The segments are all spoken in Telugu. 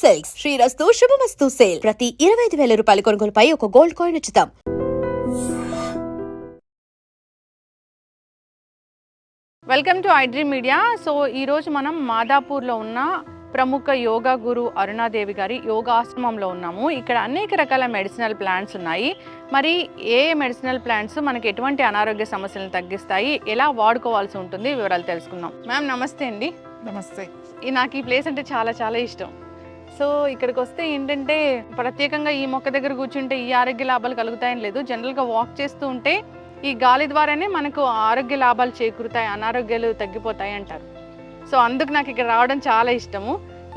సిల్క్స్ శ్రీరస్తు శుభమస్తు సేల్ ప్రతి 25,000 రూపాయల కొనుగోలుపై ఒక గోల్డ్ కాయిన్ ఉచితం. Welcome to iDream media. So ఈరోజు మనం మాదాపూర్లో ఉన్న ప్రముఖ యోగా గురు అరుణాదేవి గారి యోగా ఆశ్రమంలో ఉన్నాము. ఇక్కడ అనేక రకాల మెడిసినల్ ప్లాంట్స్ ఉన్నాయి. మరి ఏ మెడిసినల్ ప్లాంట్స్ మనకి ఎటువంటి అనారోగ్య సమస్యలను తగ్గిస్తాయి, ఎలా వాడుకోవాల్సి ఉంటుంది, వివరాలు తెలుసుకుందాం. మ్యామ్ నమస్తే అండి. నమస్తే. నాకు ఈ ప్లేస్ అంటే చాలా చాలా ఇష్టం. సో ఇక్కడికి వస్తే ఏంటంటే ప్రత్యేకంగా ఈ మొక్క దగ్గర కూర్చుంటే ఈ ఆరోగ్య లాభాలు కలుగుతాయని లేదు. జనరల్గా వాక్ చేస్తూ ఉంటే ఈ గాలి ద్వారానే మనకు ఆరోగ్య లాభాలు చేకూరుతాయి, అనారోగ్యాలు తగ్గిపోతాయి అంటారు. సో అందుకు నాకు ఇక్కడ రావడం చాలా ఇష్టము.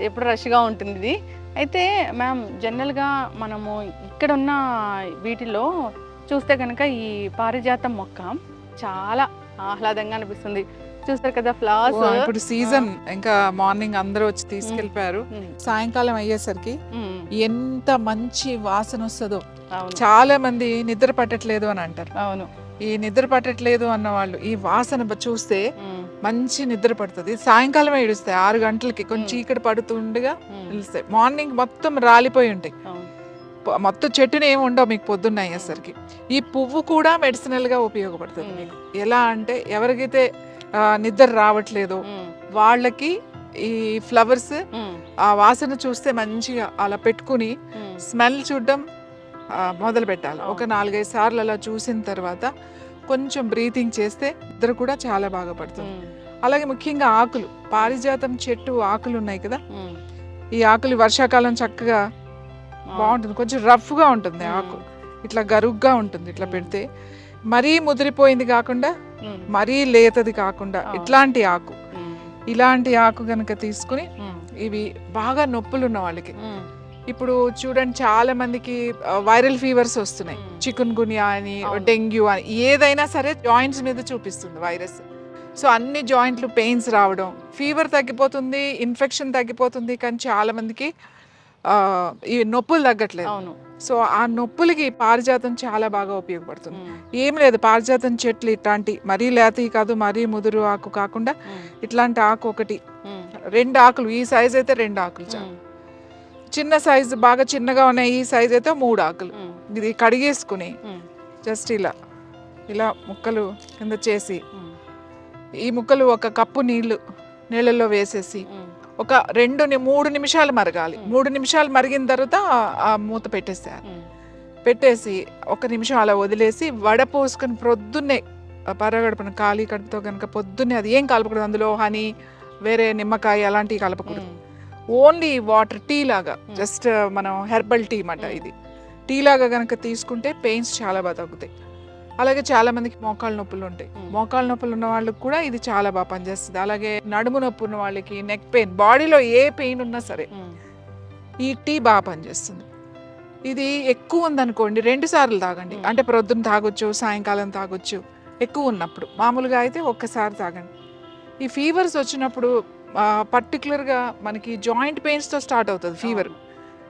ఎప్పుడు రష్గా ఉంటుంది ఇది. అయితే మ్యామ్ జనరల్గా మనము ఇక్కడ ఉన్న వీటిలో చూస్తే కనుక ఈ పారిజాతం మొక్క చాలా ఆహ్లాదంగా అనిపిస్తుంది. చూస్తారు కదా ఫ్లవర్స్. ఇప్పుడు సీజన్ ఇంకా మార్నింగ్ అందరూ వచ్చి తీసుకెళ్ళిపోయారు. సాయంకాలం అయ్యేసరికి ఎంత మంచి వాసన వస్తుందో. చాలా మంది నిద్ర పట్టట్లేదు అని అంటారు. అవును, ఈ నిద్ర పట్టట్లేదు అన్న వాళ్ళు ఈ వాసన చూస్తే మంచి నిద్ర పడుతుంది. సాయంకాలమే ఇడుస్తాయి 6 గంటలకి, కొంచెం చీకటి పడుతుండగా నిలుస్తాయి. మార్నింగ్ మొత్తం రాలిపోయి ఉంటాయి, మొత్తం చెట్టుని ఏమి ఉండవు మీకు పొద్దున్న అయ్యేసరికి. ఈ పువ్వు కూడా మెడిసినల్ గా ఉపయోగపడుతుంది మీకు. ఎలా అంటే ఎవరికైతే నిద్ర రావట్లేదు వాళ్ళకి ఈ ఫ్లవర్స్ ఆ వాసన చూస్తే మంచిగా అలా పెట్టుకుని స్మెల్ చూడడం మొదలు పెట్టాలి. ఒక 4-5 సార్లు అలా చూసిన తర్వాత కొంచెం బ్రీతింగ్ చేస్తే నిద్ర కూడా చాలా బాగా పడుతుంది. అలాగే ముఖ్యంగా ఆకులు, పారిజాతం చెట్టు ఆకులు ఉన్నాయి కదా, ఈ ఆకులు వర్షాకాలం చక్కగా బాగుంటుంది. కొంచెం రఫ్ గా ఉంటుంది ఆకు, ఇట్లా గరుగ్గా ఉంటుంది. ఇట్లా పెడితే మరీ ముదిరిపోయింది కాకుండా మరీ లేతది కాకుండా ఇలాంటి ఆకు గనక తీసుకుని, ఇవి బాగా నొప్పులు ఉన్న వాళ్ళకి, ఇప్పుడు చూడండి చాలా మందికి వైరల్ ఫీవర్స్ వస్తున్నాయి. చికున్ గున్యా అని, డెంగ్యూ అని, ఏదైనా సరే జాయింట్స్ మీద చూపిస్తుంది వైరస్. సో అన్ని జాయింట్లు పెయిన్స్ రావడం, ఫీవర్ తగ్గిపోతుంది, ఇన్ఫెక్షన్ తగ్గిపోతుంది, కానీ చాలా మందికి ఈ నొప్పులు తగ్గట్లేదు. సో ఆ నొప్పులకి పారిజాతం చాలా బాగా ఉపయోగపడుతుంది. ఏం లేదు, పారిజాతం చెట్లు ఇట్లాంటి మరీ లేతవి కాదు, మరీ ముదురు ఆకు కాకుండా ఇట్లాంటి ఆకు ఒకటి, 2 ఆకులు, ఈ సైజ్ అయితే 2 ఆకులు చాలు. చిన్న సైజు బాగా చిన్నగా ఉన్నాయి ఈ సైజ్ అయితే 3 ఆకులు. ఇది కడిగేసుకుని జస్ట్ ఇలా ముక్కలు కింద చేసి, ఈ ముక్కలు ఒక కప్పు నీళ్ళల్లో వేసేసి ఒక 2-3 నిమిషాలు మరగాలి. 3 నిమిషాలు మరిగిన తర్వాత ఆ మూత పెట్టేసి 1 నిమిషం అలా వదిలేసి వడపోసుకొని ప్రొద్దున్నే పరగడుపున ఖాళీ కడుపుతో కనుక పొద్దున్నే, అది ఏం కలపకూడదు, అందులో హనీ, వేరే నిమ్మకాయ అలాంటివి కలపకూడదు. ఓన్లీ వాటర్, టీ లాగా, జస్ట్ మనం హెర్బల్ టీ మాట. ఇది టీ లాగా కనుక తీసుకుంటే పెయిన్స్ చాలా బాగా తగ్గుతాయి. అలాగే చాలా మందికి మోకాళ్ళ నొప్పులు ఉంటాయి. మోకాళ్ళ నొప్పులు ఉన్న వాళ్ళకి కూడా ఇది చాలా బాగా పనిచేస్తుంది. అలాగే నడుము నొప్పి ఉన్న వాళ్ళకి, నెక్ పెయిన్, బాడీలో ఏ పెయిన్ ఉన్నా సరే ఈ టీ బాగా పనిచేస్తుంది. ఇది ఎక్కువ ఉందనుకోండి 2 సార్లు తాగండి. అంటే ప్రొద్దున తాగొచ్చు, సాయంకాలం తాగొచ్చు. ఎక్కువ ఉన్నప్పుడు, మామూలుగా అయితే ఒక్కసారి తాగండి. ఈ ఫీవర్స్ వచ్చినప్పుడు పర్టికులర్గా మనకి జాయింట్ పెయిన్స్తో స్టార్ట్ అవుతుంది ఫీవర్.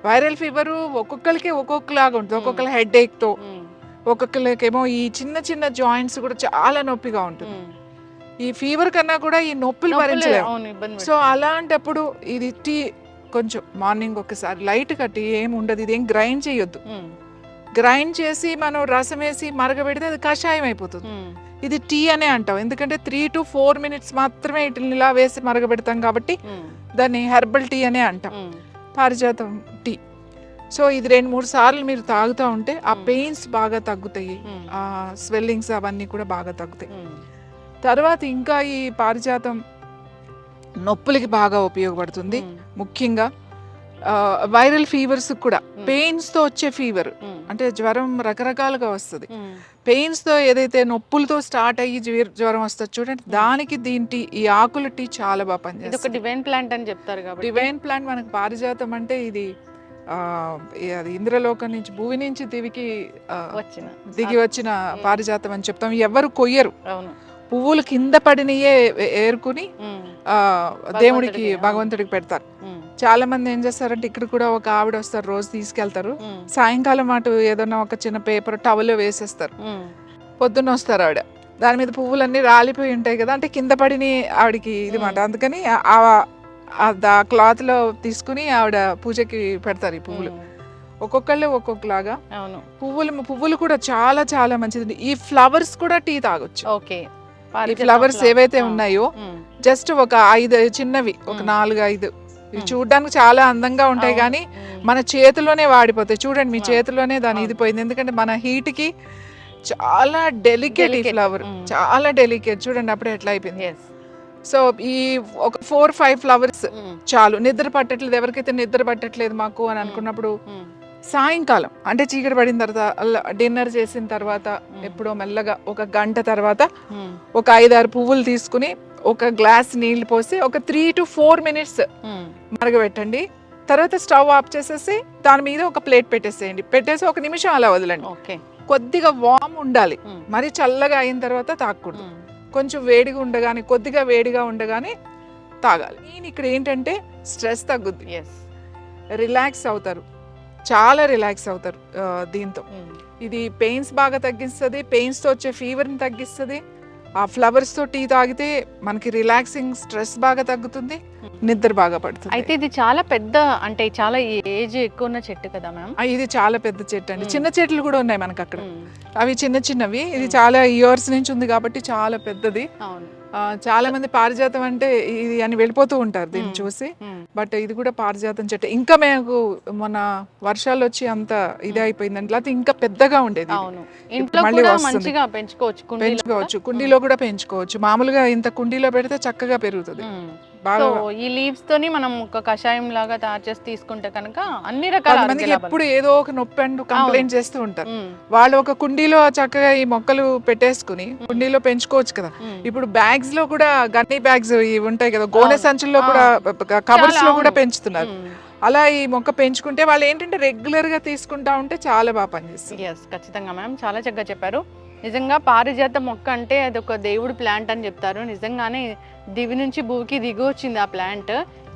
వైరల్ ఫీవర్ ఒక్కొక్కరికి ఒక్కొక్కలాగా ఉంటుంది. ఒక్కొక్కరు హెడ్ ఏక్తో, ఒక్కొక్కరికేమో ఈ చిన్న జాయింట్స్ కూడా చాలా నొప్పిగా ఉంటుంది. ఈ ఫీవర్ కన్నా కూడా ఈ నొప్పులు భరించలేము. సో అలాంటప్పుడు ఇది టీ కొంచెం మార్నింగ్ ఒకసారి లైట్గా, టీ ఏమి ఉండదు, ఇదేం గ్రైండ్ చేయొద్దు. గ్రైండ్ చేసి మనం రసం వేసి మరగబెడితే అది కషాయం అయిపోతుంది. ఇది టీ అనే అంటాం, ఎందుకంటే 3 to 4 minutes మాత్రమే ఇట్లా ఇలా వేసి మరగబెడతాం కాబట్టి దాన్ని హెర్బల్ టీ అనే అంటాం, పారిజాతం టీ. సో ఇది 2-3 సార్లు మీరు తాగుతూ ఉంటే ఆ పెయిన్స్ బాగా తగ్గుతాయి, ఆ స్వెల్లింగ్స్ అవన్నీ కూడా బాగా తగ్గుతాయి. తర్వాత ఇంకా ఈ పారిజాతం నొప్పులకి బాగా ఉపయోగపడుతుంది. ముఖ్యంగా వైరల్ ఫీవర్స్ కూడా, పెయిన్స్ తో వచ్చే ఫీవర్ అంటే జ్వరం రకరకాలుగా వస్తుంది. పెయిన్స్ తో ఏదైతే నొప్పులతో స్టార్ట్ అయ్యి జ్వరం వస్తుంది చూడండి, దానికి ఈ ఆకుల టీ చాలా బాగా పనిచేస్తుంది. డివైన్ ప్లాంట్ అని చెప్తారు కాబట్టి, డివైన్ ప్లాంట్ మనకు పారిజాతం అంటే ఇది అది ఇంద్రలోకం నుంచి, భూమి నుంచి దిగి వచ్చిన పారిజాతం అని చెప్తాం. ఎవరు కొయ్యరు, పువ్వులు కింద పడినయే ఏరుకుని దేవుడికి, భగవంతుడికి పెడతారు. చాలా మంది ఏం చేస్తారంటే, ఇక్కడ కూడా ఒక ఆవిడ వస్తారు, రోజు తీసుకెళ్తారు. సాయంకాలం అటు ఏదన్నా ఒక చిన్న పేపర్ టవల్ వేసేస్తారు. పొద్దున్న వస్తారు ఆవిడ, దాని మీద పువ్వులన్నీ రాలిపోయి ఉంటాయి కదా, అంటే కింద పడిని ఆవిడకి ఇది మాట. అందుకని ఆ క్లాత్ లో తీసుకుని ఆవిడ పూజకి పెడతారు ఈ పువ్వులు. ఒక్కొక్కళ్ళు ఒక్కొక్కలాగా. అవును. పువ్వులు కూడా చాలా చాలా మంచిది. ఈ ఫ్లవర్స్ కూడా టీ తాగొచ్చు. ఓకే. ఈ ఫ్లవర్స్ ఏవైతే ఉన్నాయో జస్ట్ ఒక 5 చిన్నవి, ఒక 4-5 ఇవి చూడడానికి చాలా అందంగా ఉంటాయి, కానీ మన చేతిలోనే వాడిపోతాయి. చూడండి, మీ చేతిలోనే దాని ఇది పోయింది. ఎందుకంటే మన హీట్ కి చాలా డెలికేట్ ఈ ఫ్లవర్, చాలా డెలికేట్. చూడండి అప్పుడే ఎట్లా అయిపోయింది. సో ఈ ఒక 4-5 ఫ్లవర్స్ చాలు. నిద్ర పట్టట్లేదు, ఎవరికైతే నిద్ర పట్టట్లేదు మాకు అని అనుకున్నప్పుడు సాయంకాలం అంటే చీకటి పడిన తర్వాత, డిన్నర్ చేసిన తర్వాత, ఎప్పుడో మెల్లగా ఒక గంట తర్వాత ఒక 5-6 పువ్వులు తీసుకుని ఒక గ్లాస్ నీళ్లు పోసి ఒక 3 to 4 minutes మరగబెట్టండి. తర్వాత స్టవ్ ఆఫ్ చేసేసి దాని మీద ఒక ప్లేట్ పెట్టేసేయండి. పెట్టేసి 1 నిమిషం అలా వదలండి. కొద్దిగా వామ్ ఉండాలి, మరి చల్లగా అయిన తర్వాత తాగకూడదు. కొంచెం వేడిగా ఉండగానే, కొద్దిగా వేడిగా ఉండగానే తాగాలి. నేను ఇక్కడ ఏంటంటే స్ట్రెస్ తగ్గుద్ది, రిలాక్స్ అవుతారు, చాలా రిలాక్స్ అవుతారు దీంతో. ఇది పెయిన్స్ బాగా తగ్గిస్తుంది, పెయిన్స్తో వచ్చే ఫీవర్ని తగ్గిస్తుంది. ఆ ఫ్లవర్స్తో టీ తాగితే మనకి రిలాక్సింగ్, స్ట్రెస్ బాగా తగ్గుతుంది, నిద్ర బాగా పడుతుంది. అయితే ఇది చాలా పెద్ద, అంటే చాలా ఏజ్ ఎక్కువ ఉన్న చెట్టు కదా మ్యామ్? ఇది చాలా పెద్ద చెట్టు అండి. చిన్న చెట్లు కూడా ఉన్నాయి మనకు అక్కడ, అవి చిన్న చిన్నవి. ఇది చాలా ఇయర్స్ నుంచి ఉంది కాబట్టి చాలా పెద్దది. చాలా మంది పారిజాతం అంటే ఇది అని వెళ్ళిపోతూ ఉంటారు దీన్ని చూసి, బట్ ఇది కూడా పారిజాతం చెట్టు. ఇంకా మేము మన వర్షాలు వచ్చి అంత ఇదే అయిపోయిందండి, లేకపోతే ఇంకా పెద్దగా ఉండేది. మళ్ళీ పెంచుకోవచ్చు, కుండీలో కూడా పెంచుకోవచ్చు. మామూలుగా ఇంత కుండీలో పెడితే చక్కగా పెరుగుతుంది. ఈ లీవ్స్ తోని మనం ఒక కషాయం లాగా తయారు చేసి తీసుకుంటే కనుక అన్ని రకాల మందికి ఎప్పుడు ఏదో ఒక నొప్పి అంటూ కంప్లైంట్ చేస్తూ ఉంటారు. వాళ్ళు ఒక కుండీలో చక్కగా ఈ మొక్కలు పెట్టేసుకుని కుండీలో పెంచుకోవచ్చు కదా. ఇప్పుడు బ్యాగ్స్ లో కూడా, గన్నీ బ్యాగ్స్ ఇవి ఉంటాయి కదా, గోనె సంచుల్లో కూడా, కవర్స్ లో కూడా పెంచుతున్నారు. అలా ఈ మొక్క పెంచుకుంటే వాళ్ళు ఏంటంటే రెగ్యులర్ గా తీసుకుంటా ఉంటే చాలా బాగా పనిచేస్తుంది. ఖచ్చితంగా మ్యామ్, చాలా చక్కగా చెప్పారు. నిజంగా పారిజాత మొక్క అంటే అది ఒక దేవుడి ప్లాంట్ అని చెప్తారు. నిజంగానే దివి నుంచి భూమికి దిగి వచ్చింది ఆ ప్లాంట్.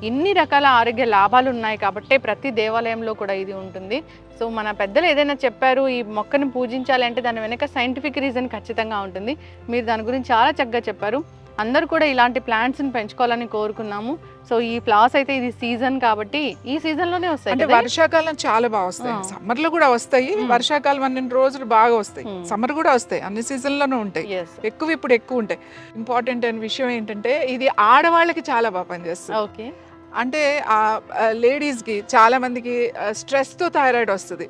ఇన్ని రకాల ఆరోగ్య లాభాలు ఉన్నాయి కాబట్టి ప్రతి దేవాలయంలో కూడా ఇది ఉంటుంది. సో మన పెద్దలు ఏదైనా చెప్పారు, ఈ మొక్కను పూజించాలి అంటే దాని వెనక సైంటిఫిక్ రీజన్ ఖచ్చితంగా ఉంటుంది. మీరు దాని గురించి చాలా చక్కగా చెప్పారు. అందరూ కూడా ఇలాంటి ప్లాంట్స్ని పెంచుకోవాలని కోరుకున్నాము. సో ఈ ఫ్లవర్స్ అయితే ఇది సీజన్ కాబట్టి ఈ సీజన్ లోనే వస్తాయి. అంటే వర్షాకాలం చాలా బాగా వస్తాయి, సమ్మర్ లో కూడా వస్తాయి. వర్షాకాలం 12 రోజులు బాగా వస్తాయి, సమ్మర్ కూడా వస్తాయి, అన్ని సీజన్ లోనూ ఉంటాయి. ఇప్పుడు ఎక్కువ ఉంటాయి. ఇంపార్టెంట్ అయిన విషయం ఏంటంటే ఇది ఆడవాళ్ళకి చాలా బాగా పనిచేస్తుంది. ఓకే. అంటే ఆ లేడీస్ కి చాలా మందికి స్ట్రెస్ తో థైరాయిడ్ వస్తుంది.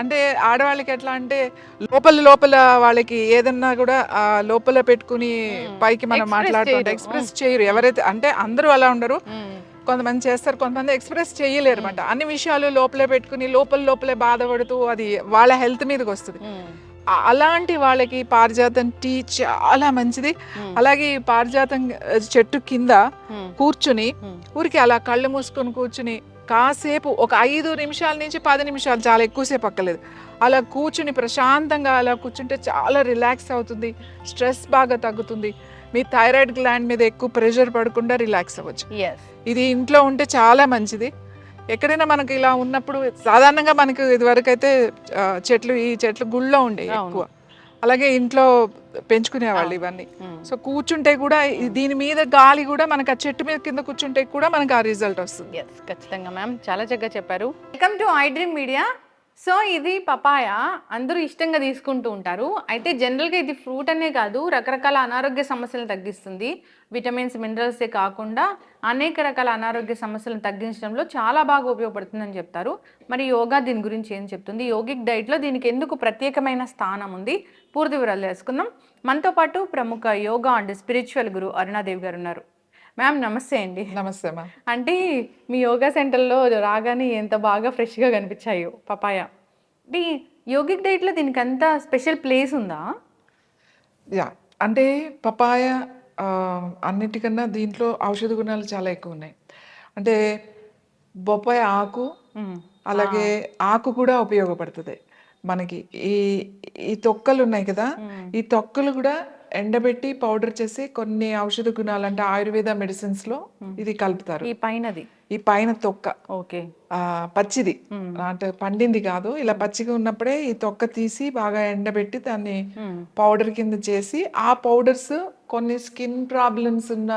అంటే ఆడవాళ్ళకి ఎట్లా అంటే లోపల వాళ్ళకి ఏదన్నా కూడా లోపల పెట్టుకుని పైకి మనం మాట్లాడుతుంటే ఎక్స్ప్రెస్ చేయరు. ఎవరైతే అంటే అందరూ అలా ఉండరు, కొంతమంది చేస్తారు, కొంతమంది ఎక్స్ప్రెస్ చేయలేరు అనమాట. అన్ని విషయాలు లోపలే పెట్టుకుని లోపలే బాధపడుతూ అది వాళ్ళ హెల్త్ మీదకి వస్తుంది. అలాంటి వాళ్ళకి పారిజాతం టీ చాలా మంచిది. అలాగే పారిజాతం చెట్టు కింద కూర్చుని ఊరికి అలా కళ్ళు మూసుకొని కూర్చుని కాసేపు ఒక 5 నిమిషాల నుంచి 10 నిమిషాలు, చాలా ఎక్కువసేపు అక్కర్లేదు, అలా కూర్చుని ప్రశాంతంగా అలా కూర్చుంటే చాలా రిలాక్స్ అవుతుంది, స్ట్రెస్ బాగా తగ్గుతుంది. మీ థైరాయిడ్ గ్లాండ్ మీద ఎక్కువ ప్రెషర్ పడకుండా రిలాక్స్ అవ్వచ్చు. ఇది ఇంట్లో ఉంటే చాలా మంచిది. ఎక్కడైనా మనకి ఇలా ఉన్నప్పుడు సాధారణంగా మనకి ఇదివరకు అయితే ఈ చెట్లు గుళ్ళో ఉండే ఎక్కువ, అలాగే ఇంట్లో పెంచుకునేవాళ్ళు ఇవన్నీ. సో కూర్చుంటే కూడా దీని మీద గాలి కూడా మనకి ఆ చెట్టు మీద కింద కూర్చుంటే కూడా మనకి ఆ రిజల్ట్ వస్తుంది. ఖచ్చితంగా మ్యామ్, చాలా చక్కగా చెప్పారు. Welcome to I dream media. So ఇది పపాయ, అందరూ ఇష్టంగా తీసుకుంటూ ఉంటారు. అయితే జనరల్గా ఇది ఫ్రూట్ అనే కాదు, రకరకాల అనారోగ్య సమస్యలను తగ్గిస్తుంది. విటమిన్స్, మినరల్సే కాకుండా అనేక రకాల అనారోగ్య సమస్యలను తగ్గించడంలో చాలా బాగా ఉపయోగపడుతుందని చెప్తారు. మరి యోగా దీని గురించి ఏం చెప్తుంది, యోగిక్ డైట్లో దీనికి ఎందుకు ప్రత్యేకమైన స్థానం ఉంది, పూర్తి వివరాలు తెలుసుకుందాం. మనతో పాటు ప్రముఖ యోగా అండ్ స్పిరిచువల్ గురు అరుణాదేవి గారు ఉన్నారు. మ్యామ్ నమస్తే అండి. నమస్తే మ్యామ్. అంటే మీ యోగా సెంటర్లో రాగానే ఎంత బాగా ఫ్రెష్గా కనిపించాయో పపాయ. అంటే యోగిక్ డైట్లో దీనికి అంత స్పెషల్ ప్లేస్ ఉందా? అంటే పపాయ అన్నిటికన్నా దీంట్లో ఔషధ గుణాలు చాలా ఎక్కువ ఉన్నాయి. అంటే బొప్పాయి ఆకు, అలాగే ఆకు కూడా ఉపయోగపడుతుంది మనకి. ఈ తొక్కలు ఉన్నాయి కదా, ఈ తొక్కలు కూడా ఎండబెట్టి పౌడర్ చేసి కొన్ని ఔషధ గుణాలు అంటే ఆయుర్వేద మెడిసిన్స్ లో ఇది కలుపుతారు. ఈ పైన తొక్క పచ్చిది అంటే పండింది కాదు, ఇలా పచ్చిగా ఉన్నప్పుడే ఈ తొక్క తీసి బాగా ఎండబెట్టి దాన్ని పౌడర్ కింద చేసి, ఆ పౌడర్స్ కొన్ని స్కిన్ ప్రాబ్లమ్స్ ఉన్న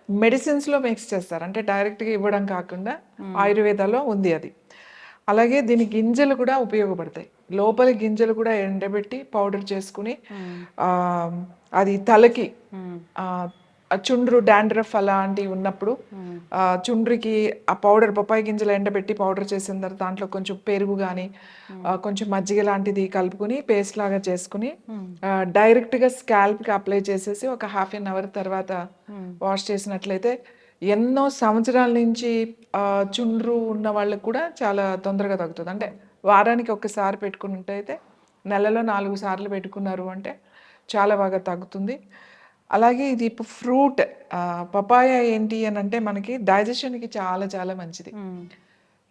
మెడిసిన్స్లో మిక్స్ చేస్తారు, అంటే డైరెక్ట్గా ఇవ్వడం కాకుండా ఆయుర్వేదాలో ఉంది అది. అలాగే దీని గింజలు కూడా ఉపయోగపడతాయి, లోపలి గింజలు కూడా ఎండబెట్టి పౌడర్ చేసుకుని ఆ, అది తలకి ఆ చుండ్రు డాండ్రఫ్ అలాంటివి ఉన్నప్పుడు చుండ్రికి ఆ పౌడర్ బొప్పాయి గింజలు ఎండబెట్టి పౌడర్ చేసిన తర్వాత దాంట్లో కొంచెం పెరుగు కానీ కొంచెం మజ్జిగ లాంటిది కలుపుకుని పేస్ట్ లాగా చేసుకుని డైరెక్ట్గా స్కాల్ప్కి అప్లై చేసేసి ఒక ½ తర్వాత వాష్ చేసినట్లయితే ఎన్నో సంవత్సరాల నుంచి చుండ్రు ఉన్న వాళ్ళకి కూడా చాలా తొందరగా తగ్గుతుంది. అంటే వారానికి ఒక్కసారి పెట్టుకున్నట్టయితే నెలలో 4 సార్లు పెట్టుకున్నారు అంటే చాలా బాగా తగ్గుతుంది. అలాగే ఇది ఫ్రూట్ పపాయ ఏంటి అని అంటే మనకి డైజెషన్కి చాలా చాలా మంచిది.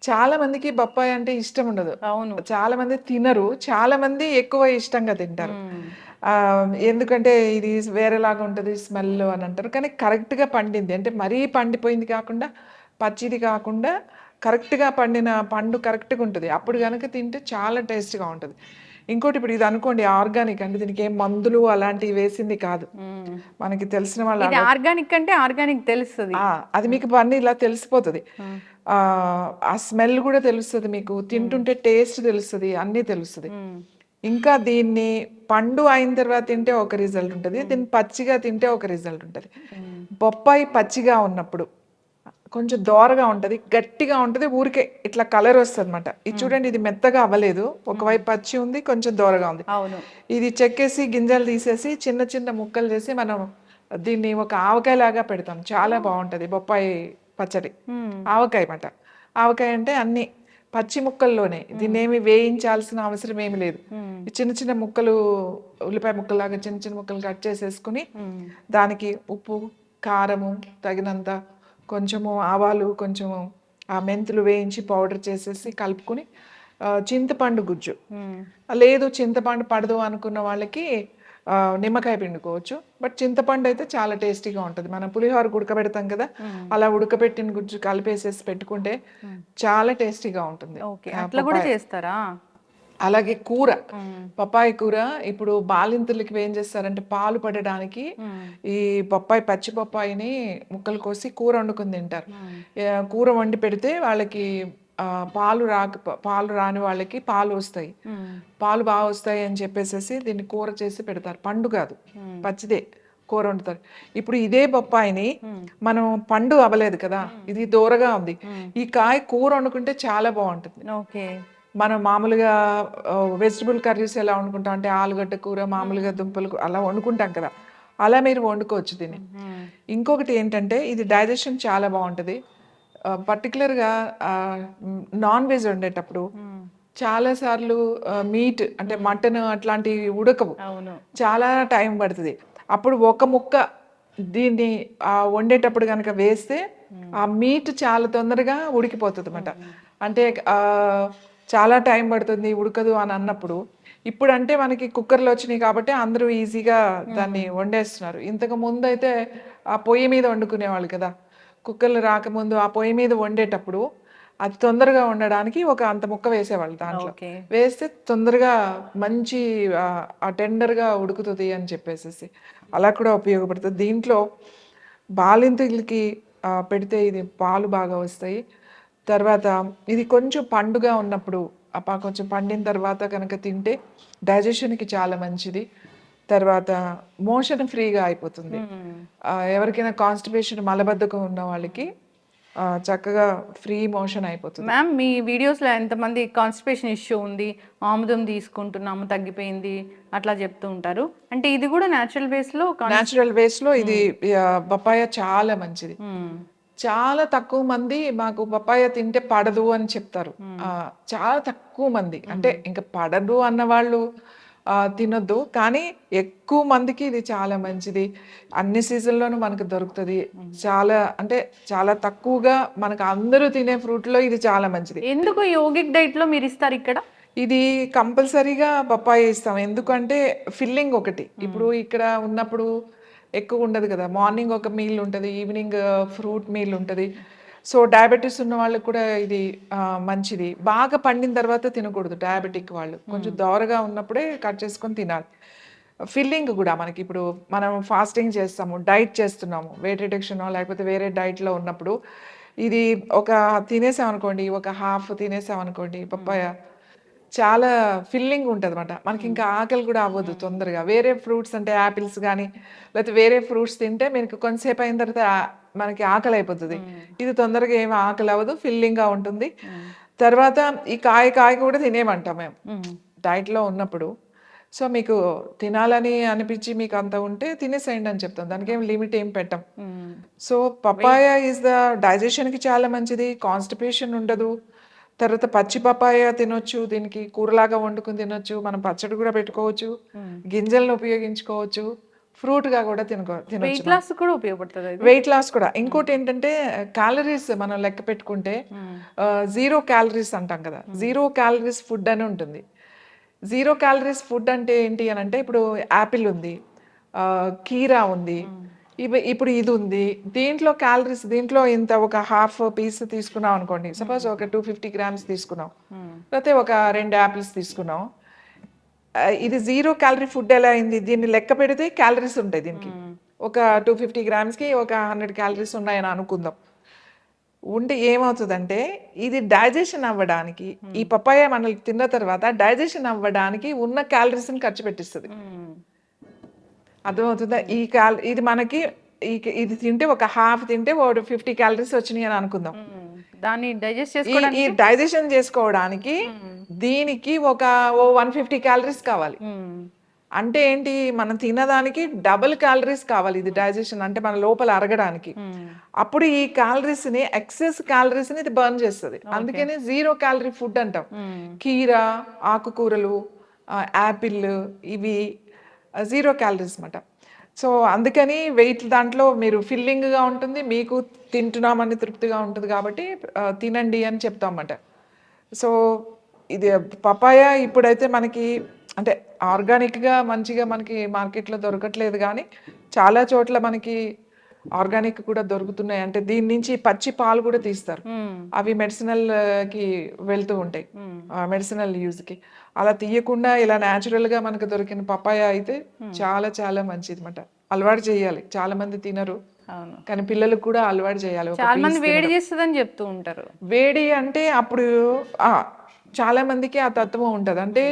చాలా మందికి బొప్పాయి అంటే ఇష్టం ఉండదు, అవును. చాలా మంది తినరు, చాలా మంది ఎక్కువ ఇష్టంగా తింటారు. ఎందుకంటే ఇది వేరేలాగా ఉంటుంది స్మెల్ అని అంటారు, కానీ కరెక్ట్గా పండింది అంటే మరీ పండిపోయింది కాకుండా పచ్చిది కాకుండా కరెక్ట్గా పండిన పండు కరెక్ట్గా ఉంటుంది, అప్పుడు కనుక తింటే చాలా టేస్ట్గా ఉంటుంది. ఇంకోటి ఇప్పుడు ఇది అనుకోండి ఆర్గానిక్ అంటే దీనికి ఏం మందులు అలాంటివి వేసింది కాదు, మనకి తెలిసిన వాళ్ళు ఇది ఆర్గానిక్ అంటే ఆర్గానిక్ తెలుస్తుంది. అది మీకు పన్ను ఇలా తెలిసిపోతుంది, ఆ స్మెల్ కూడా తెలుస్తుంది, మీకు తింటుంటే టేస్ట్ తెలుస్తుంది, అన్నీ తెలుస్తుంది. ఇంకా దీన్ని పండు అయిన తర్వాత తింటే ఒక రిజల్ట్ ఉంటుంది, దీన్ని పచ్చిగా తింటే ఒక రిజల్ట్ ఉంటుంది. బొప్పాయి పచ్చిగా ఉన్నప్పుడు కొంచెం దోరగా ఉంటుంది, గట్టిగా ఉంటుంది, ఊరికే ఇట్లా కలర్ వస్తుంది అనమాట. ఇది చూడండి, ఇది మెత్తగా అవ్వలేదు, ఒకవైపు పచ్చి ఉంది, కొంచెం దోరగా ఉంది. అవును. ఇది చెక్కేసి గింజలు తీసేసి చిన్న చిన్న ముక్కలు చేసి మనం దీన్ని ఒక ఆవకాయ లాగా పెడతాం, చాలా బాగుంటుంది బొప్పాయి పచ్చడి. ఆవకాయ అన్నమాట, ఆవకాయ అంటే అన్ని పచ్చి ముక్కల్లోనే, దీన్ని ఏమి వేయించాల్సిన అవసరం ఏమి లేదు. చిన్న చిన్న ముక్కలు ఉల్లిపాయ ముక్కలాగా చిన్న చిన్న ముక్కలు కట్ చేసేసుకుని దానికి ఉప్పు కారము తగినంత, కొంచెము ఆవాలు, కొంచెము ఆ మెంతులు వేయించి పౌడర్ చేసేసి కలుపుకుని చింతపండు గుజ్జు, లేదు చింతపండు పడదు అనుకున్న వాళ్ళకి నిమ్మకాయ పిండుకోవచ్చు, బట్ చింతపండు అయితే చాలా టేస్టీగా ఉంటుంది. మనం పులిహోర ఉడకబెడతాం కదా, అలా ఉడకబెట్టిన గుజ్జు కలిపేసేసి పెట్టుకుంటే చాలా టేస్టీగా ఉంటుంది. అట్లా కూడా చేస్తారా? అలాగే కూర, పప్పాయి కూర ఇప్పుడు బాలింతలకి ఏం చేస్తారంటే పాలు పడడానికి ఈ పప్పాయి పచ్చి పప్పాయిని ముక్కలు కోసి కూర వండుకుని తింటారు. కూర వండి పెడితే వాళ్ళకి పాలు రాని వాళ్ళకి పాలు వస్తాయి, పాలు బాగా వస్తాయి అని చెప్పేసి దీన్ని కూర చేసి పెడతారు. పండు కాదు, పచ్చిదే కూర వండుతారు. ఇప్పుడు ఇదే బొప్పాయిని మనం పండు అవ్వలేదు కదా, ఇది దూరగా ఉంది, ఈ కాయ కూర వండుకుంటే చాలా బాగుంటుంది. మనం మామూలుగా వెజిటబుల్ కర్రీస్ ఎలా వండుకుంటాం అంటే ఆలుగడ్డ కూర, మామూలుగా దుంపలు అలా వండుకుంటాం కదా, అలా మీరు వండుకోవచ్చు దీన్ని. ఇంకొకటి ఏంటంటే ఇది డైజెషన్ చాలా బాగుంటుంది. పర్టికులర్గా నాన్ వెజ్ వండేటప్పుడు చాలాసార్లు మీట్ అంటే మటన్ అట్లాంటివి ఉడకవు, చాలా టైం పడుతుంది. అప్పుడు ఒక ముక్క దీన్ని వండేటప్పుడు కనుక వేస్తే ఆ మీట్ చాలా తొందరగా ఉడికిపోతుంది అన్నమాట. అంటే చాలా టైం పడుతుంది ఉడకదు అని అన్నప్పుడు, ఇప్పుడు అంటే మనకి కుక్కర్లు వచ్చినాయి కాబట్టి అందరూ ఈజీగా దాన్ని వండేస్తున్నారు. ఇంతకు ముందు అయితే ఆ పొయ్యి మీద వండుకునేవాళ్ళు కదా, కుక్కర్లు రాకముందు ఆ పొయ్యి మీద వండేటప్పుడు అది తొందరగా వండడానికి ఒక అంత ముక్క వేసేవాళ్ళు, దాంట్లో వేస్తే తొందరగా మంచి ఆ టెండర్గా ఉడుకుతుంది అని చెప్పేసి అలా కూడా ఉపయోగపడుతుంది. దీంట్లో బాలింతలకి పెడితే ఇది పాలు బాగా వస్తాయి. తర్వాత ఇది కొంచెం పండుగా ఉన్నప్పుడు కొంచెం పండిన తర్వాత కనుక తింటే డైజెషన్కి చాలా మంచిది. తర్వాత మోషన్ ఫ్రీగా అయిపోతుంది. ఎవరికైనా కాన్స్టిపేషన్ మలబద్ధకం ఉన్న వాళ్ళకి చక్కగా ఫ్రీ మోషన్ అయిపోతుంది. మ్యామ్, మీ వీడియోస్లో ఎంతమంది కాన్స్టిపేషన్ ఇష్యూ ఉంది, ఆముదం తీసుకుంటున్నాము తగ్గిపోయింది అట్లా చెప్తూ ఉంటారు, అంటే ఇది కూడా న్యాచురల్ వేస్లో ఇది పపాయ చాలా మంచిది. చాలా తక్కువ మంది మాకు పపాయ తింటే పడదు అని చెప్తారు, చాలా తక్కువ మంది. అంటే ఇంకా పడదు అన్న వాళ్ళు తినొద్దు, కానీ ఎక్కువ మందికి ఇది చాలా మంచిది. అన్ని సీజన్లోనూ మనకు దొరుకుతుంది. చాలా అంటే చాలా తక్కువగా మనకు అందరూ తినే ఫ్రూట్లో ఇది చాలా మంచిది. ఎందుకు యోగిక్ డైట్లో మీరు ఇస్తారు ఇక్కడ? ఇది కంపల్సరీగా పప్పాయ ఇస్తాం, ఎందుకంటే ఫిల్లింగ్ ఒకటి ఇప్పుడు ఇక్కడ ఉన్నప్పుడు ఎక్కువ ఉండదు కదా, మార్నింగ్ ఒక మీల్ ఉంటుంది, ఈవినింగ్ ఫ్రూట్ మీల్ ఉంటుంది. సో డయాబెటీస్ ఉన్న వాళ్ళకి కూడా ఇది మంచిది. బాగా పండిన తర్వాత తినకూడదు డయాబెటిక్ వాళ్ళు, కొంచెం దోరగా ఉన్నప్పుడే కట్ చేసుకొని తినాలి. ఫిల్లింగ్ కూడా మనకి ఇప్పుడు మనం ఫాస్టింగ్ చేస్తాము, డైట్ చేస్తున్నాము, వెయిట్ రిడక్షనో లేకపోతే వేరే డైట్లో ఉన్నప్పుడు ఇది ఒక తినేసామనుకోండి, ఒక హాఫ్ తినేసామనుకోండి పప్పాయ, చాలా ఫిల్లింగ్ ఉంటుంది అనమాట. మనకి ఇంకా ఆకలి కూడా అవ్వదు తొందరగా. వేరే ఫ్రూట్స్ అంటే యాపిల్స్ కానీ లేకపోతే వేరే ఫ్రూట్స్ తింటే మీకు కొంతసేపు అయిన తర్వాత మనకి ఆకలి అయిపోతుంది. ఇది తొందరగా ఏమి ఆకలి అవ్వదు, ఫిల్లింగ్గా ఉంటుంది. తర్వాత ఈ కాయ కూడా తినేమంటాం మేము డైట్లో ఉన్నప్పుడు. సో మీకు తినాలని అనిపించి మీకు అంత ఉంటే తినేసేయండి అని చెప్తాం, దానికి ఏం లిమిట్ ఏం పెట్టం. సో పపాయ ఈజ్ ద డైజెషన్కి చాలా మంచిది, కాన్స్టిపేషన్ ఉండదు. తర్వాత పచ్చి పపాయ తినొచ్చు, దీనికి కూరలాగా వండుకుని తినొచ్చు, మనం పచ్చడి కూడా పెట్టుకోవచ్చు, గింజలను ఉపయోగించుకోవచ్చు, ఫ్రూట్గా కూడా తినొచ్చు. వెయిట్ లాస్ కూడా ఉపయోగపడుతుంది ఇది. వెయిట్ లాస్ కూడా. ఇంకోటి ఏంటంటే క్యాలరీస్ మనం లెక్క పెట్టుకుంటే 0 క్యాలరీస్ అంటాం కదా, 0 క్యాలరీస్ ఫుడ్ అని ఉంటుంది. 0 క్యాలరీస్ ఫుడ్ అంటే ఏంటి అని అంటే, ఇప్పుడు యాపిల్ ఉంది, కీరా ఉంది, ఇప్పుడు ఇది ఉంది, దీంట్లో క్యాలరీస్, దీంట్లో ఇంత ఒక హాఫ్ పీస్ తీసుకున్నాం అనుకోండి, సపోజ్ ఒక 250 గ్రామ్స్ తీసుకున్నాం, లేకపోతే ఒక 2 యాపిల్స్ తీసుకున్నాం, ఇది 0 క్యాలరీ ఫుడ్ ఎలా అయింది? దీన్ని లెక్క పెడితే క్యాలరీస్ ఉంటాయి దీనికి. ఒక 250 గ్రామ్స్కి ఒక 100 క్యాలరీస్ ఉన్నాయని అనుకుందాం. ఉంటే ఏమవుతుందంటే ఇది డైజెషన్ అవ్వడానికి, ఈ పపాయ మనల్ని తిన్న తర్వాత డైజెషన్ అవ్వడానికి ఉన్న క్యాలరీస్ని ఖర్చు పెట్టిస్తుంది. అర్థమవుతుందా? ఇది మనకి ఇది తింటే ఒక హాఫ్ తింటే 50 క్యాలరీస్ వచ్చినాయి అని అనుకుందాం. దాన్ని డైజెస్ట్ ఈ చేసుకోవడానికి డైజెషన్ చేసుకోవడానికి దీనికి ఒక 150 క్యాలరీస్ కావాలి. అంటే ఏంటి, మనం తినడానికి డబుల్ క్యాలరీస్ కావాలి ఇది డైజెషన్ అంటే మన లోపల అరగడానికి. అప్పుడు ఈ క్యాలరీస్ని, ఎక్సెస్ క్యాలరీస్ని ఇది బర్న్ చేస్తుంది. అందుకని 0 క్యాలరీ ఫుడ్ అంటాం. కీర, ఆకుకూరలు, యాపిల్, ఇవి 0 క్యాలరీస్ అన్నమాట. సో అందుకని వెయిట్ దాంట్లో మీరు ఫిల్లింగ్గా ఉంటుంది, మీకు తింటున్నామని తృప్తిగా ఉంటుంది కాబట్టి తినండి అని చెప్తాం అన్నమాట. సో ఇది పపాయ ఇప్పుడైతే మనకి అంటే ఆర్గానిక్గా మంచిగా మనకి మార్కెట్లో దొరకట్లేదు, కానీ చాలా చోట్ల మనకి ఆర్గానిక్ కూడా దొరుకుతున్నాయి. అంటే దీని నుంచి పచ్చి పాలు కూడా తీస్తారు, అవి మెడిసినల్కి వెళ్తూ ఉంటాయి, మెడిసినల్ యూజ్కి. అలా తీయకుండా ఇలా న్యాచురల్గా మనకు దొరికిన పపాయ అయితే చాలా చాలా మంచిది అన్నమాట. అలవాటు చేయాలి, చాలా మంది తినరు, కానీ పిల్లలకు కూడా అలవాటు చేయాలి. చాలా మంది వేడి చేస్తుందని చెప్తూ ఉంటారు. వేడి అంటే అప్పుడు చాలా మందికి ఆ తత్వం ఉంటుంది, అంటే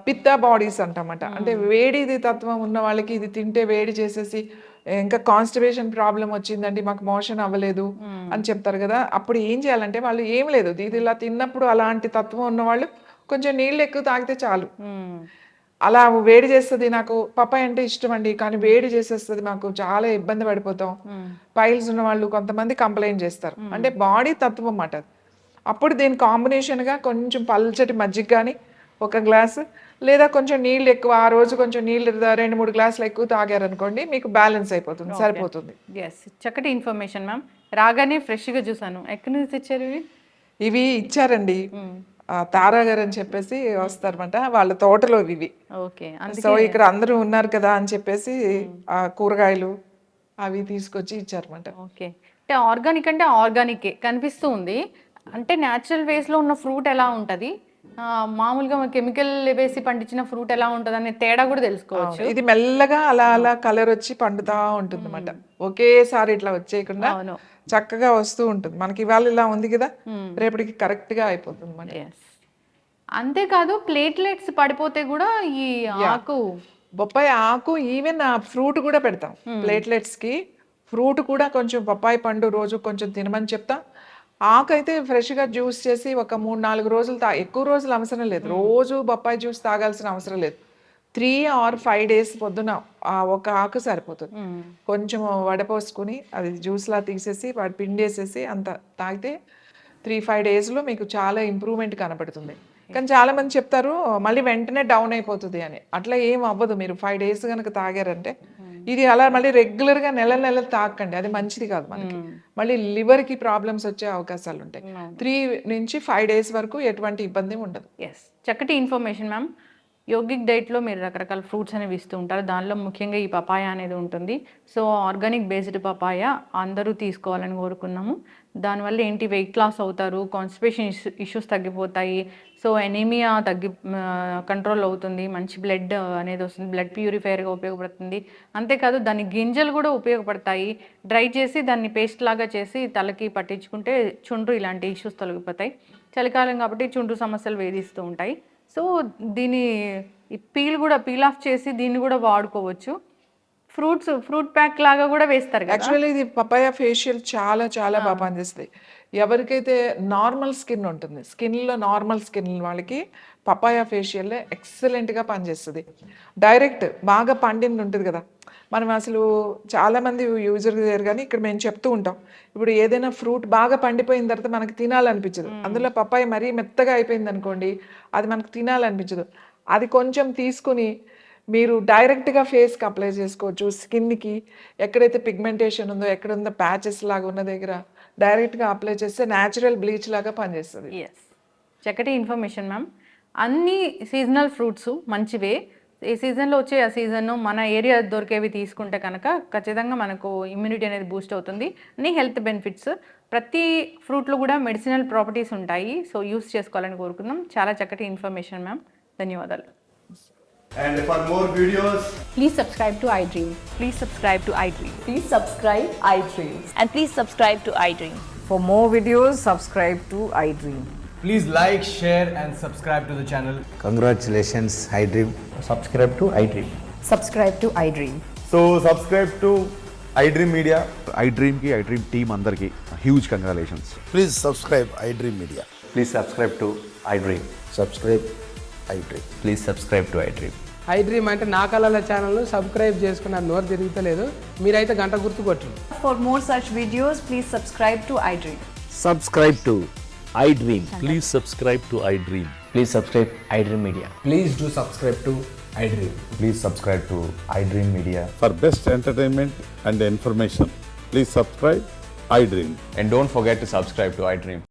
పిత్త బాడీస్ అంటమాట. అంటే వేడిది తత్వం ఉన్న వాళ్ళకి ఇది తింటే వేడి చేసేసి ఇంకా కాన్స్టిపేషన్ ప్రాబ్లం వచ్చిందండి, మాకు మోషన్ అవ్వలేదు అని చెప్తారు కదా. అప్పుడు ఏం చేయాలంటే వాళ్ళు ఏం లేదు, ఇది ఇలా తిన్నప్పుడు అలాంటి తత్వం ఉన్న వాళ్ళు కొంచెం నీళ్ళు ఎక్కువ తాగితే చాలు. అలా వేడి చేస్తుంది, నాకు పపాయ అంటే ఇష్టం అండి కానీ వేడి చేసేస్తుంది, మాకు చాలా ఇబ్బంది పడిపోతాం, పైల్స్ ఉన్న వాళ్ళు కొంతమంది కంప్లైంట్ చేస్తారు, అంటే బాడీ తత్వం అన్నమాట. అప్పుడు దీని కాంబినేషన్గా కొంచెం పల్చటి మజ్జిగ కానీ ఒక గ్లాసు, లేదా కొంచెం నీళ్ళు ఎక్కువ, ఆ రోజు కొంచెం నీళ్ళు 2-3 గ్లాసులు ఎక్కువ తాగారనుకోండి, మీకు బ్యాలెన్స్ అయిపోతుంది, సరిపోతుంది. ఎస్, చక్కటి ఇన్ఫర్మేషన్ మ్యామ్. రాగానే ఫ్రెష్గా చూసాను. ఎక్కడి నుంచి తెచ్చారు ఇవి? ఇవి ఇచ్చారండి, తారా గారు అని చెప్పేసి వస్తారన్నమాట, వాళ్ళ తోటలో ఇవి. ఓకే, సో ఇక్కడ అందరూ ఉన్నారు కదా అని చెప్పేసి ఆ కూరగాయలు అవి తీసుకొచ్చి ఇచ్చారన్నమాట. ఓకే, అంటే ఆర్గానిక్ అంటే ఆర్గానికే కనిపిస్తూ ఉంది. అంటే న్యాచురల్ వేస్లో ఉన్న ఫ్రూట్ ఎలా ఉంటుంది, మామూలుగా కెమికల్ వేసి పండించిన ఫ్రూట్ ఎలా ఉంటుంది అనే తేడా కూడా తెలుసుకోవచ్చు. ఇది మెల్లగా అలా అలా కలర్ వచ్చి పండుతా ఉంటుంది అన్నమాట, ఒకేసారి ఇట్లా వచ్చేయకుండా చక్కగా వస్తూ ఉంటుంది. మనకి ఇవాళ ఇలా ఉంది కదా, రేపటికి కరెక్ట్ గా అయిపోతుంది అన్నమాట. అంతేకాదు ప్లేట్లెట్స్ పడిపోతే కూడా ఈ ఆకు, బొప్పాయి ఆకు, ఈవెన్ ఆ ఫ్రూట్ కూడా పెడతాం ప్లేట్లెట్స్ కి. ఫ్రూట్ కూడా కొంచెం బొప్పాయి పండు రోజు కొంచెం తినమని చెప్తాం. ఆకు అయితే ఫ్రెష్గా జ్యూస్ చేసి ఒక 3-4 రోజులు ఎక్కువ రోజులు అవసరం లేదు, రోజు బొప్పాయి జ్యూస్ తాగాల్సిన అవసరం లేదు. 3 or 5 days పొద్దున ఒక ఆకు సరిపోతుంది. కొంచెం వడపోసుకుని అది జ్యూస్లా తీసేసి వాటి పిండేసేసి అంత తాగితే 3-5 daysలో మీకు చాలా ఇంప్రూవ్మెంట్ కనపడుతుంది. కానీ చాలా మంది చెప్తారు మళ్ళీ వెంటనే డౌన్ అయిపోతుంది అని. అట్లా ఏం అవ్వదు, మీరు 5 days కనుక తాగారంటే. ఇది అలా మళ్ళీ రెగ్యులర్గా నెల తాకండి, అది మంచిది కాదు మనకి. మళ్ళీ లివర్కి ప్రాబ్లమ్స్ వచ్చే అవకాశాలు ఉంటాయి. 3 నుంచి 5 days వరకు ఎటువంటి ఇబ్బంది ఉండదు. ఎస్, చక్కటి ఇన్ఫర్మేషన్ మ్యామ్. యోగిక్ డైట్లో మీరు రకరకాల ఫ్రూట్స్ అనేవి ఇస్తూ ఉంటారు, దానిలో ముఖ్యంగా ఈ పపాయ అనేది ఉంటుంది. సో ఆర్గానిక్ బేస్డ్ పపాయ అందరూ తీసుకోవాలని కోరుకున్నాము. దానివల్ల ఏంటి వెయిట్ లాస్ అవుతారు, కాన్స్టిపేషన్ ఇష్యూస్ తగ్గిపోతాయి, సో ఎనీమియా కంట్రోల్ అవుతుంది, మంచి బ్లడ్ అనేది వస్తుంది, బ్లడ్ ప్యూరిఫైయర్గా ఉపయోగపడుతుంది. అంతేకాదు దాని గింజలు కూడా ఉపయోగపడతాయి. డ్రై చేసి దాన్ని పేస్ట్ లాగా చేసి తలకి పట్టించుకుంటే చుండ్రు ఇలాంటి ఇష్యూస్ తొలగిపోతాయి. చలికాలం కాబట్టి చుండ్రు సమస్యలు వేధిస్తూ ఉంటాయి. సో దీని పీల్ ఆఫ్ చేసి దీన్ని కూడా వాడుకోవచ్చు. ఫ్రూట్ ప్యాక్ లాగా కూడా వేస్తారు కదా. యాక్చువల్లీ ఇది పపాయ ఫేషియల్ చాలా చాలా బాగా పనిచేస్తుంది. ఎవరికైతే నార్మల్ స్కిన్ ఉంటుంది, స్కిన్లో నార్మల్ స్కిన్ వాళ్ళకి పపాయ ఫేషియల్ ఎక్సలెంట్గా పనిచేస్తుంది. డైరెక్ట్ బాగా పండింది ఉంటుంది కదా, మనం అసలు చాలామంది యూజర్ లేరు కానీ ఇక్కడ మేము చెప్తూ ఉంటాం, ఇప్పుడు ఏదైనా ఫ్రూట్ బాగా పండిపోయిన తర్వాత మనకు తినాలనిపించదు. అందులో పపాయ మరీ మెత్తగా అయిపోయింది అనుకోండి, అది మనకు తినాలనిపించదు. అది కొంచెం తీసుకుని మీరు డైరెక్ట్గా ఫేస్కి అప్లై చేసుకోవచ్చు. స్కిన్కి ఎక్కడైతే పిగ్మెంటేషన్ ఉందో, ఎక్కడ ఉందో ప్యాచెస్ లాగా ఉన్న దగ్గర డైరెక్ట్గా అప్లై చేస్తే న్యాచురల్ బ్లీచ్ లాగా పనిచేస్తుంది. ఎస్, చక్కటి ఇన్ఫర్మేషన్ మ్యామ్. అన్ని సీజనల్ ఫ్రూట్స్ మంచివే. ఏ సీజన్లో వచ్చే ఆ సీజన్ మన ఏరియా దొరికేవి తీసుకుంటే కనుక ఖచ్చితంగా మనకు ఇమ్యూనిటీ అనేది బూస్ట్ అవుతుంది. అన్ని హెల్త్ బెనిఫిట్స్, ప్రతి ఫ్రూట్లో కూడా మెడిసినల్ ప్రాపర్టీస్ ఉంటాయి. సో యూస్ చేసుకోవాలని కోరుకుందాం. చాలా చక్కటి ఇన్ఫర్మేషన్ మ్యామ్, ధన్యవాదాలు. And for more videos, Please subscribe to iDream. Please subscribe to iDream. Please subscribe iDream. And please subscribe to iDream. For more videos, subscribe to iDream. please like, share and subscribe to the channel. Congratulations, iDream. Subscribe to iDream. Subscribe to iDream. So subscribe to iDream Media. iDream team andarki huge congratulations. Please subscribe iDream Media. Please subscribe to iDream. Subscribe iDream. Please subscribe to iDream. iDream అంటే నా కళల ఛానల్ను సబ్స్క్రైబ్ చేసుకున్న నోరు తిరుగుతలేదు, మీరైతే గంట గుర్తు కొట్టండి. For more such videos, please subscribe to iDream. Subscribe to iDream. Please subscribe to iDream. Please subscribe iDream Media. Please do subscribe to iDream. Please subscribe to iDream Media. For best entertainment and information, please subscribe iDream. And don't forget to subscribe to iDream.